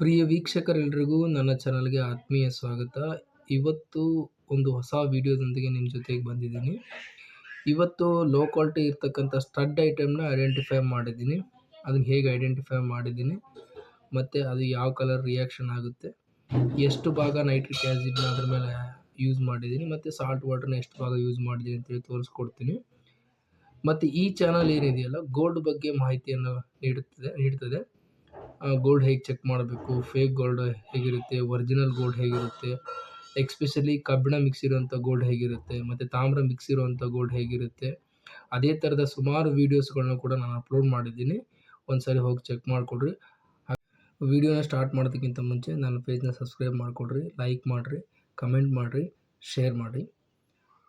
ಪ್ರಿಯ ವೀಕ್ಷಕರೆಲ್ಲರಿಗೂ ನನ್ನ ಚಾನಲ್ಗೆ ಆತ್ಮೀಯ ಸ್ವಾಗತ. ಇವತ್ತು ಒಂದು ಹೊಸ ವಿಡಿಯೋದೊಂದಿಗೆ ನಿಮ್ಮ ಜೊತೆಗೆ ಬಂದಿದ್ದೀನಿ. ಇವತ್ತು ಲೋ ಕ್ವಾಲಿಟಿ ಇರ್ತಕ್ಕಂಥ ಸ್ಟಡ್ ಐಟಮ್ನ ಐಡೆಂಟಿಫೈ ಮಾಡಿದ್ದೀನಿ. ಅದನ್ನು ಹೇಗೆ ಐಡೆಂಟಿಫೈ ಮಾಡಿದ್ದೀನಿ ಮತ್ತು ಅದು ಯಾವ ಕಲರ್ ರಿಯಾಕ್ಷನ್ ಆಗುತ್ತೆ, ಎಷ್ಟು ಭಾಗ ನೈಟ್ರಿಕ್ ಆ್ಯಸಿಡ್ನ ಅದ್ರ ಮೇಲೆ ಯೂಸ್ ಮಾಡಿದ್ದೀನಿ ಮತ್ತು ಸಾಲ್ಟ್ ವಾಟರ್ನ ಎಷ್ಟು ಭಾಗ ಯೂಸ್ ಮಾಡಿದ್ದೀನಿ ಅಂತೇಳಿ ತೋರಿಸ್ಕೊಡ್ತೀನಿ. ಮತ್ತು ಈ ಚಾನಲ್ ಏನಿದೆಯಲ್ಲ ಗೋಲ್ಡ್ ಬಗ್ಗೆ ಮಾಹಿತಿಯನ್ನು ನೀಡ್ತದೆ. ಗೋಲ್ಡ್ ಹೇಗೆ ಚೆಕ್ ಮಾಡಬೇಕು, ಫೇಕ್ ಗೋಲ್ಡ್ ಹೇಗಿರುತ್ತೆ, ಒರಿಜಿನಲ್ ಗೋಲ್ಡ್ ಹೇಗಿರುತ್ತೆ, ಎಕ್ಸ್ಪೆಷಲಿ ಕಬ್ಬಿಣ ಮಿಕ್ಸ್ ಇರುವಂಥ ಗೋಲ್ಡ್ ಹೇಗಿರುತ್ತೆ ಮತ್ತು ತಾಮ್ರ ಮಿಕ್ಸ್ ಇರುವಂಥ ಗೋಲ್ಡ್ ಹೇಗಿರುತ್ತೆ, ಅದೇ ಥರದ ಸುಮಾರು ವೀಡಿಯೋಸ್ಗಳನ್ನ ಕೂಡ ನಾನು ಅಪ್ಲೋಡ್ ಮಾಡಿದ್ದೀನಿ. ಒಂದು ಸಾರಿ ಹೋಗಿ ಚೆಕ್ ಮಾಡಿಕೊಡ್ರಿ. ವಿಡಿಯೋನ ಸ್ಟಾರ್ಟ್ ಮಾಡೋದಕ್ಕಿಂತ ಮುಂಚೆ ನನ್ನ ಪೇಜ್ನ ಸಬ್ಸ್ಕ್ರೈಬ್ ಮಾಡಿಕೊಡ್ರಿ, ಲೈಕ್ ಮಾಡಿರಿ, ಕಮೆಂಟ್ ಮಾಡಿರಿ, ಶೇರ್ ಮಾಡಿ.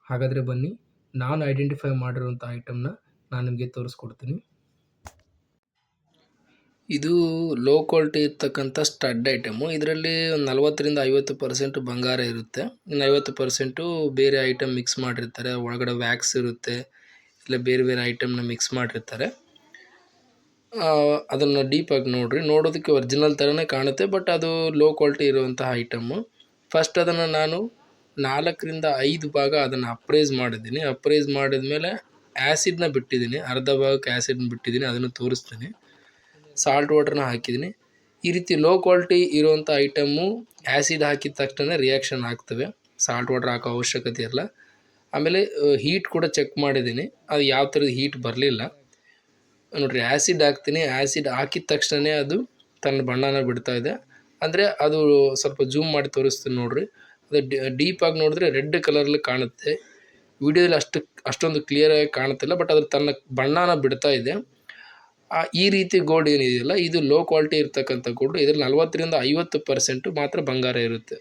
ಹಾಗಾದರೆ ಬನ್ನಿ, ನಾನು ಐಡೆಂಟಿಫೈ ಮಾಡಿರುವಂಥ ಐಟಮ್ನ ನಾನು ನಿಮಗೆ ತೋರಿಸ್ಕೊಡ್ತೀನಿ. ಇದು ಲೋ ಕ್ವಾಲಿಟಿ ಇರ್ತಕ್ಕಂಥ ಸ್ಟಡ್ ಐಟಮು. ಇದರಲ್ಲಿ ಒಂದು 40-50% ಬಂಗಾರ ಇರುತ್ತೆ, ಇನ್ನು 50% ಬೇರೆ ಐಟಮ್ ಮಿಕ್ಸ್ ಮಾಡಿರ್ತಾರೆ. ಒಳಗಡೆ ವ್ಯಾಕ್ಸ್ ಇರುತ್ತೆ, ಇಲ್ಲ ಬೇರೆ ಬೇರೆ ಐಟಮ್ನ ಮಿಕ್ಸ್ ಮಾಡಿರ್ತಾರೆ. ಅದನ್ನು ಡೀಪಾಗಿ ನೋಡಿರಿ, ನೋಡೋದಕ್ಕೆ ಒರಿಜಿನಲ್ ಥರನೇ ಕಾಣುತ್ತೆ, ಬಟ್ ಅದು ಲೋ ಕ್ವಾಲಿಟಿ ಇರುವಂತಹ ಐಟಮ್ಮು. ಫಸ್ಟ್ ಅದನ್ನು ನಾನು 4-5 ಭಾಗ ಅದನ್ನು ಅಪ್ರೈಸ್ ಮಾಡಿದ್ದೀನಿ. ಅಪ್ರೈಸ್ ಮಾಡಿದ ಮೇಲೆ ಆ್ಯಸಿಡ್ನ ಬಿಟ್ಟಿದ್ದೀನಿ, ಅರ್ಧ ಭಾಗಕ್ಕೆ ಆ್ಯಸಿಡ್ನ ಬಿಟ್ಟಿದ್ದೀನಿ, ಅದನ್ನು ತೋರಿಸ್ತೀನಿ. ಸಾಲ್ಟ್ ವಾಟರ್ನ ಹಾಕಿದ್ದೀನಿ. ಈ ರೀತಿ ಲೋ ಕ್ವಾಲಿಟಿ ಇರುವಂಥ ಐಟಮ್ಮು ಆ್ಯಸಿಡ್ ಹಾಕಿದ ತಕ್ಷಣ ರಿಯಾಕ್ಷನ್ ಆಗ್ತವೆ, ಸಾಲ್ಟ್ ವಾಟರ್ ಹಾಕೋ ಅವಶ್ಯಕತೆ ಇರಲ್ಲ. ಆಮೇಲೆ ಹೀಟ್ ಕೂಡ ಚೆಕ್ ಮಾಡಿದ್ದೀನಿ, ಅದು ಯಾವ ಥರದ ಹೀಟ್ ಬರಲಿಲ್ಲ. ನೋಡಿರಿ, ಆ್ಯಸಿಡ್ ಹಾಕ್ತೀನಿ, ಆ್ಯಸಿಡ್ ಹಾಕಿದ ತಕ್ಷಣ ಅದು ತನ್ನ ಬಣ್ಣನ ಬಿಡ್ತಾ ಇದೆ. ಅಂದರೆ ಅದು ಸ್ವಲ್ಪ ಜೂಮ್ ಮಾಡಿ ತೋರಿಸ್ತೀನಿ ನೋಡಿರಿ. ಅದು ಡೀಪಾಗಿ ನೋಡಿದ್ರೆ ರೆಡ್ ಕಲರಲ್ಲಿ ಕಾಣುತ್ತೆ. ವಿಡಿಯೋದಲ್ಲಿ ಅಷ್ಟೊಂದು ಕ್ಲಿಯರಾಗಿ ಕಾಣುತ್ತಿಲ್ಲ, ಬಟ್ ಅದು ತನ್ನ ಬಣ್ಣನ ಬಿಡ್ತಾ ಇದೆ. ಈ ರೀತಿ ಗೋಲ್ಡ್ ಏನಿದೆಯಲ್ಲ, ಇದು ಲೋ ಕ್ವಾಲಿಟಿ ಇರ್ತಕ್ಕಂಥ ಗೋಲ್ಡ್. ಇದರಲ್ಲಿ 40-50% ಮಾತ್ರ ಬಂಗಾರ ಇರುತ್ತೆ.